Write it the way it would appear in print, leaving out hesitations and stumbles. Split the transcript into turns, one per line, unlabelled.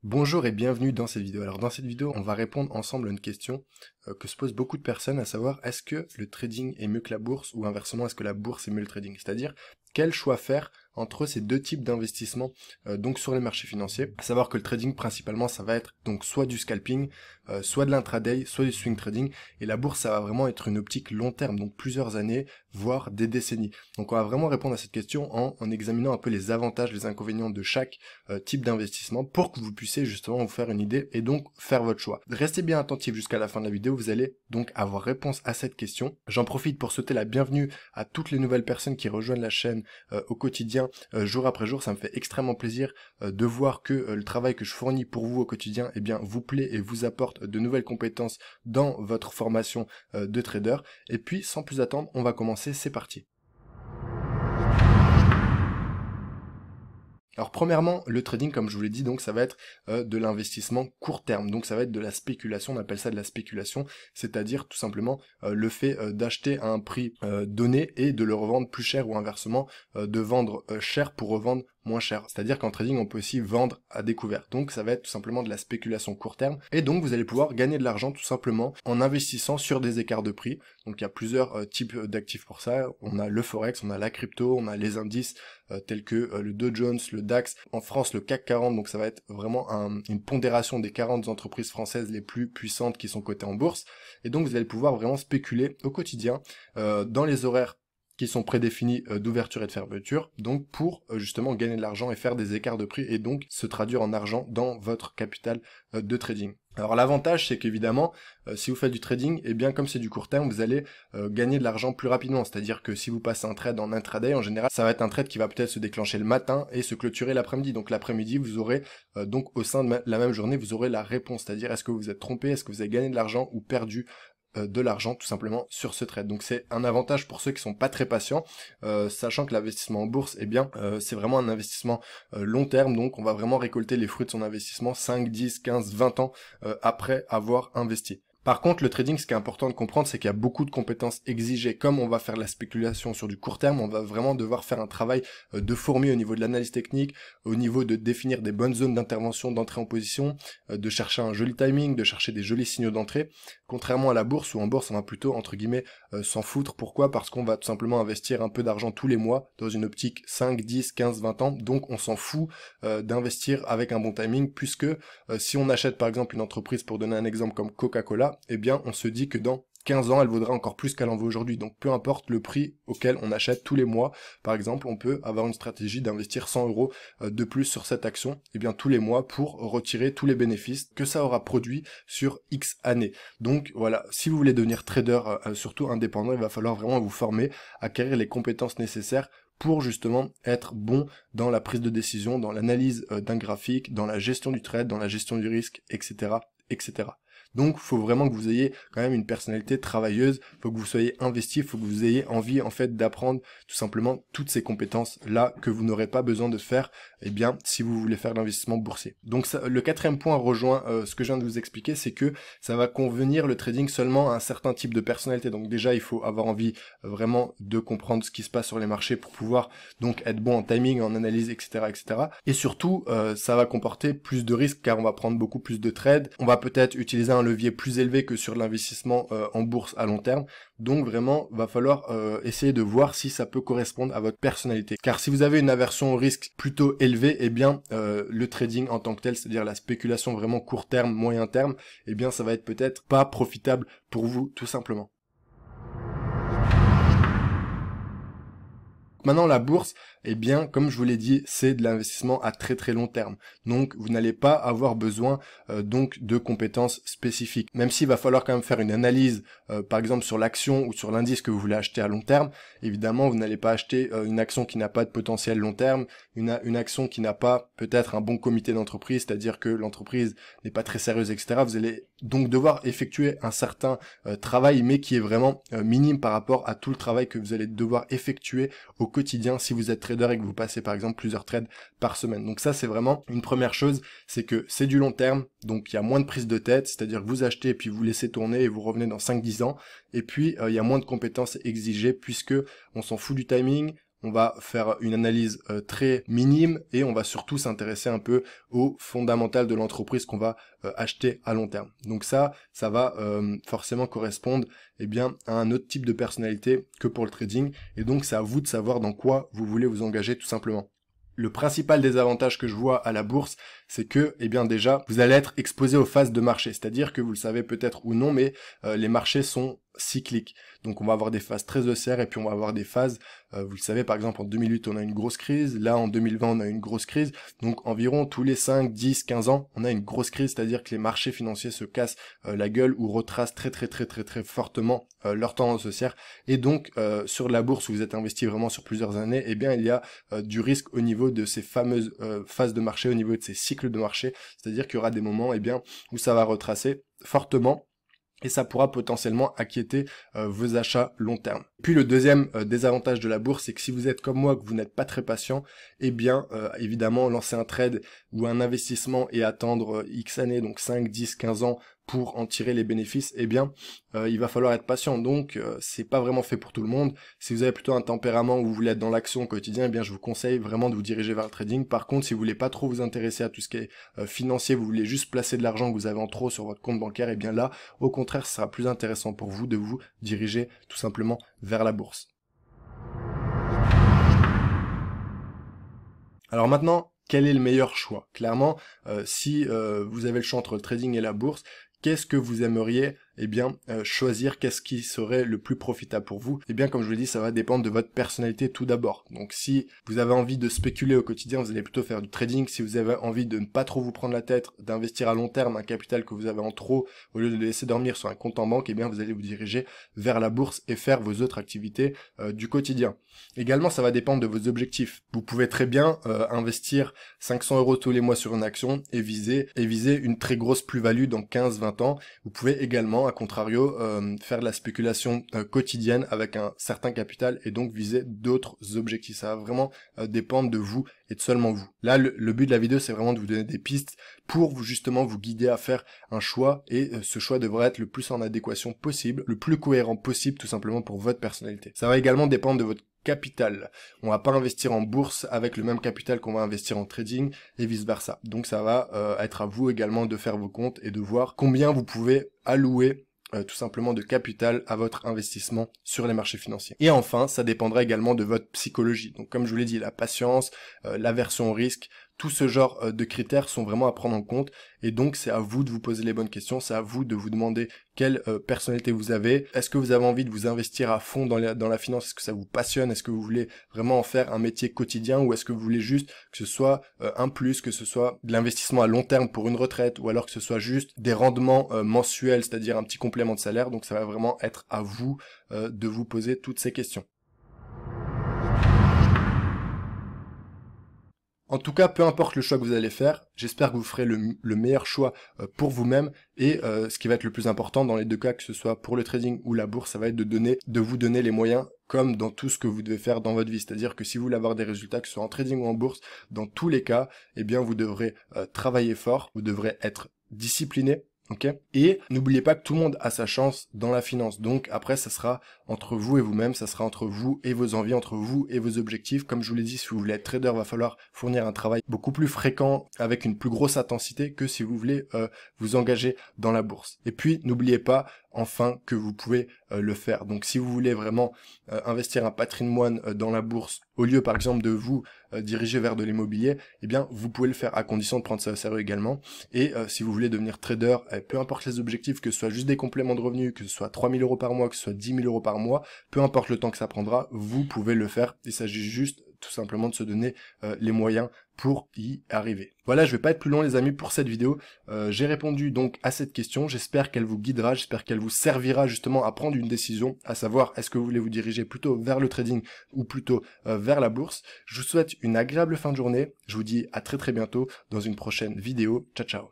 Bonjour et bienvenue dans cette vidéo. Alors dans cette vidéo, on va répondre ensemble à une question que se posent beaucoup de personnes, à savoir est-ce que le trading est mieux que la bourse ou inversement est-ce que la bourse est mieux que le trading? C'est-à-dire quel choix faire entre ces deux types d'investissements donc sur les marchés financiers. À savoir que le trading principalement ça va être donc soit du scalping, soit de l'intraday, soit du swing trading, et la bourse ça va vraiment être une optique long terme, donc plusieurs années, voire des décennies. Donc on va vraiment répondre à cette question en examinant un peu les avantages, les inconvénients de chaque type d'investissement pour que vous puissiez justement vous faire une idée et donc faire votre choix. Restez bien attentifs jusqu'à la fin de la vidéo, vous allez donc avoir réponse à cette question. J'en profite pour souhaiter la bienvenue à toutes les nouvelles personnes qui rejoignent la chaîne au quotidien, jour après jour. Ça me fait extrêmement plaisir de voir que le travail que je fournis pour vous au quotidien eh bien, vous plaît et vous apporte de nouvelles compétences dans votre formation de trader. Et puis sans plus attendre, on va commencer, c'est parti. Alors premièrement, le trading, comme je vous l'ai dit, donc ça va être de l'investissement court terme. Donc ça va être de la spéculation, on appelle ça de la spéculation, c'est-à-dire tout simplement le fait d'acheter à un prix donné et de le revendre plus cher, ou inversement de vendre cher pour revendre moins cher. C'est-à-dire qu'en trading, on peut aussi vendre à découvert. Donc ça va être tout simplement de la spéculation court terme. Et donc vous allez pouvoir gagner de l'argent tout simplement en investissant sur des écarts de prix. Donc il y a plusieurs types d'actifs pour ça. On a le forex, on a la crypto, on a les indices tels que le Dow Jones, le DAX, en France le CAC 40, donc ça va être vraiment une pondération des 40 entreprises françaises les plus puissantes qui sont cotées en bourse. Et donc vous allez pouvoir vraiment spéculer au quotidien dans les horaires qui sont prédéfinis d'ouverture et de fermeture, donc pour justement gagner de l'argent et faire des écarts de prix et donc se traduire en argent dans votre capital de trading. Alors l'avantage c'est qu'évidemment si vous faites du trading, et bien comme c'est du court terme, vous allez gagner de l'argent plus rapidement, c'est-à-dire que si vous passez un trade en intraday, en général ça va être un trade qui va peut-être se déclencher le matin et se clôturer l'après-midi. Donc l'après-midi vous aurez donc au sein de la même journée vous aurez la réponse, c'est-à-dire est-ce que vous êtes trompé, est-ce que vous avez gagné de l'argent ou perdu de l'argent tout simplement sur ce trade. Donc c'est un avantage pour ceux qui sont pas très patients, sachant que l'investissement en bourse, eh bien c'est vraiment un investissement long terme, donc on va vraiment récolter les fruits de son investissement 5, 10, 15, 20 ans après avoir investi. Par contre, le trading, ce qui est important de comprendre, c'est qu'il y a beaucoup de compétences exigées. Comme on va faire de la spéculation sur du court terme, on va vraiment devoir faire un travail de fourmi au niveau de l'analyse technique, au niveau de définir des bonnes zones d'intervention, d'entrée en position, de chercher un joli timing, de chercher des jolis signaux d'entrée. Contrairement à la bourse, où en bourse, on va plutôt, entre guillemets, s'en foutre. Pourquoi? Parce qu'on va tout simplement investir un peu d'argent tous les mois dans une optique 5, 10, 15, 20 ans. Donc on s'en fout d'investir avec un bon timing, puisque si on achète par exemple une entreprise, pour donner un exemple comme Coca-Cola, eh bien on se dit que dans 15 ans, elle vaudra encore plus qu'elle en vaut aujourd'hui. Donc peu importe le prix auquel on achète tous les mois, par exemple, on peut avoir une stratégie d'investir 100 euros de plus sur cette action, eh bien tous les mois pour retirer tous les bénéfices que ça aura produit sur X années. Donc voilà, si vous voulez devenir trader, surtout indépendant, il va falloir vraiment vous former, acquérir les compétences nécessaires pour justement être bon dans la prise de décision, dans l'analyse d'un graphique, dans la gestion du trade, dans la gestion du risque, etc., etc. Donc, il faut vraiment que vous ayez quand même une personnalité travailleuse, il faut que vous soyez investi, il faut que vous ayez envie en fait d'apprendre tout simplement toutes ces compétences-là que vous n'aurez pas besoin de faire, eh bien, si vous voulez faire l'investissement boursier. Donc, ça, le quatrième point rejoint ce que je viens de vous expliquer, c'est que ça va convenir le trading seulement à un certain type de personnalité. Donc déjà, il faut avoir envie vraiment de comprendre ce qui se passe sur les marchés pour pouvoir donc être bon en timing, en analyse, etc., etc. Et surtout, ça va comporter plus de risques car on va prendre beaucoup plus de trades. On va peut-être utiliser un levier plus élevé que sur l'investissement en bourse à long terme. Donc vraiment, va falloir essayer de voir si ça peut correspondre à votre personnalité. Car si vous avez une aversion au risque plutôt élevée, eh bien le trading en tant que tel, c'est-à-dire la spéculation vraiment court terme, moyen terme, eh bien ça va être peut-être pas profitable pour vous tout simplement. Maintenant, la bourse, eh bien, comme je vous l'ai dit, c'est de l'investissement à très très long terme. Donc, vous n'allez pas avoir besoin donc de compétences spécifiques. Même s'il va falloir quand même faire une analyse, par exemple sur l'action ou sur l'indice que vous voulez acheter à long terme, évidemment, vous n'allez pas acheter une action qui n'a pas de potentiel long terme, une action qui n'a pas peut-être un bon comité d'entreprise, c'est-à-dire que l'entreprise n'est pas très sérieuse, etc. Vous allez donc devoir effectuer un certain travail, mais qui est vraiment minime par rapport à tout le travail que vous allez devoir effectuer au quotidien si vous êtes trader et que vous passez par exemple plusieurs trades par semaine. Donc ça c'est vraiment une première chose, c'est que c'est du long terme, donc il y a moins de prise de tête, c'est-à-dire que vous achetez et puis vous laissez tourner et vous revenez dans 5-10 ans, et puis il y a moins de compétences exigées puisque on s'en fout du timing, on va faire une analyse très minime et on va surtout s'intéresser un peu aux fondamentales de l'entreprise qu'on va acheter à long terme. Donc ça va forcément correspondre bien à un autre type de personnalité que pour le trading, et donc c'est à vous de savoir dans quoi vous voulez vous engager tout simplement. Le principal désavantage que je vois à la bourse, c'est que, bien déjà, vous allez être exposé aux phases de marché. C'est-à-dire que vous le savez peut-être ou non, mais les marchés sont cycliques. Donc on va avoir des phases très haussières et puis on va avoir des phases, vous le savez, par exemple en 2008 on a une grosse crise, là en 2020 on a une grosse crise, donc environ tous les 5, 10, 15 ans on a une grosse crise, c'est-à-dire que les marchés financiers se cassent la gueule ou retracent très fortement leur tendance haussière, et donc sur la bourse où vous êtes investi vraiment sur plusieurs années, il y a du risque au niveau de ces fameuses phases de marché, au niveau de ces cycles de marché, c'est-à-dire qu'il y aura des moments où ça va retracer fortement, et ça pourra potentiellement inquiéter vos achats long terme. Puis le deuxième désavantage de la bourse, c'est que si vous êtes comme moi, que vous n'êtes pas très patient, évidemment, lancer un trade ou un investissement et attendre X années, donc 5, 10, 15 ans, pour en tirer les bénéfices, il va falloir être patient. Donc c'est pas vraiment fait pour tout le monde. Si vous avez plutôt un tempérament où vous voulez être dans l'action au quotidien, je vous conseille vraiment de vous diriger vers le trading. Par contre, si vous voulez pas trop vous intéresser à tout ce qui est financier, vous voulez juste placer de l'argent que vous avez en trop sur votre compte bancaire, là, au contraire, ce sera plus intéressant pour vous de vous diriger tout simplement vers la bourse. Alors maintenant, quel est le meilleur choix? Clairement, si vous avez le choix entre le trading et la bourse, qu'est-ce que vous aimeriez choisir, qu'est-ce qui serait le plus profitable pour vous? Comme je vous l'ai dit, ça va dépendre de votre personnalité tout d'abord. Donc si vous avez envie de spéculer au quotidien, vous allez plutôt faire du trading. Si vous avez envie de ne pas trop vous prendre la tête, d'investir à long terme un capital que vous avez en trop, au lieu de le laisser dormir sur un compte en banque, vous allez vous diriger vers la bourse et faire vos autres activités du quotidien. Également, ça va dépendre de vos objectifs. Vous pouvez très bien investir 500 € tous les mois sur une action et viser une très grosse plus-value dans 15-20 ans. Vous pouvez également, à contrario, faire de la spéculation quotidienne avec un certain capital et donc viser d'autres objectifs. Ça va vraiment dépendre de vous et de seulement vous. Là, le but de la vidéo, c'est vraiment de vous donner des pistes pour vous justement vous guider à faire un choix, et ce choix devrait être le plus en adéquation possible, le plus cohérent possible tout simplement pour votre personnalité. Ça va également dépendre de votre capital. On va pas investir en bourse avec le même capital qu'on va investir en trading et vice versa. Donc ça va être à vous également de faire vos comptes et de voir combien vous pouvez allouer tout simplement de capital à votre investissement sur les marchés financiers. Et enfin, ça dépendra également de votre psychologie. Donc comme je vous l'ai dit, la patience, l'aversion au risque, tout ce genre de critères sont vraiment à prendre en compte, et donc c'est à vous de vous poser les bonnes questions, c'est à vous de vous demander quelle personnalité vous avez, est-ce que vous avez envie de vous investir à fond dans la finance, est-ce que ça vous passionne, est-ce que vous voulez vraiment en faire un métier quotidien, ou est-ce que vous voulez juste que ce soit un plus, que ce soit de l'investissement à long terme pour une retraite, ou alors que ce soit juste des rendements mensuels, c'est-à-dire un petit complément de salaire. Donc ça va vraiment être à vous de vous poser toutes ces questions. En tout cas, peu importe le choix que vous allez faire, j'espère que vous ferez le meilleur choix pour vous-même, et ce qui va être le plus important dans les deux cas, que ce soit pour le trading ou la bourse, ça va être de vous donner les moyens, comme dans tout ce que vous devez faire dans votre vie. C'est-à-dire que si vous voulez avoir des résultats, que ce soit en trading ou en bourse, dans tous les cas, vous devrez travailler fort, vous devrez être discipliné. Okay. Et n'oubliez pas que tout le monde a sa chance dans la finance. Donc après, ça sera entre vous et vous-même, ça sera entre vous et vos envies, entre vous et vos objectifs. Comme je vous l'ai dit, si vous voulez être trader, va falloir fournir un travail beaucoup plus fréquent, avec une plus grosse intensité, que si vous voulez vous engager dans la bourse. Et puis, n'oubliez pas, enfin, que vous pouvez le faire. Donc si vous voulez vraiment investir un patrimoine dans la bourse, au lieu par exemple de vous diriger vers de l'immobilier, vous pouvez le faire, à condition de prendre ça au sérieux également. Et si vous voulez devenir trader, peu importe les objectifs, que ce soit juste des compléments de revenus, que ce soit 3 000 € par mois, que ce soit 10 000 € par mois, peu importe le temps que ça prendra, vous pouvez le faire. Il s'agit juste tout simplement de se donner les moyens pour y arriver. Voilà, je vais pas être plus long les amis pour cette vidéo. J'ai répondu donc à cette question, j'espère qu'elle vous guidera, j'espère qu'elle vous servira justement à prendre une décision, à savoir est-ce que vous voulez vous diriger plutôt vers le trading ou plutôt vers la bourse. Je vous souhaite une agréable fin de journée, je vous dis à très bientôt dans une prochaine vidéo. Ciao ciao.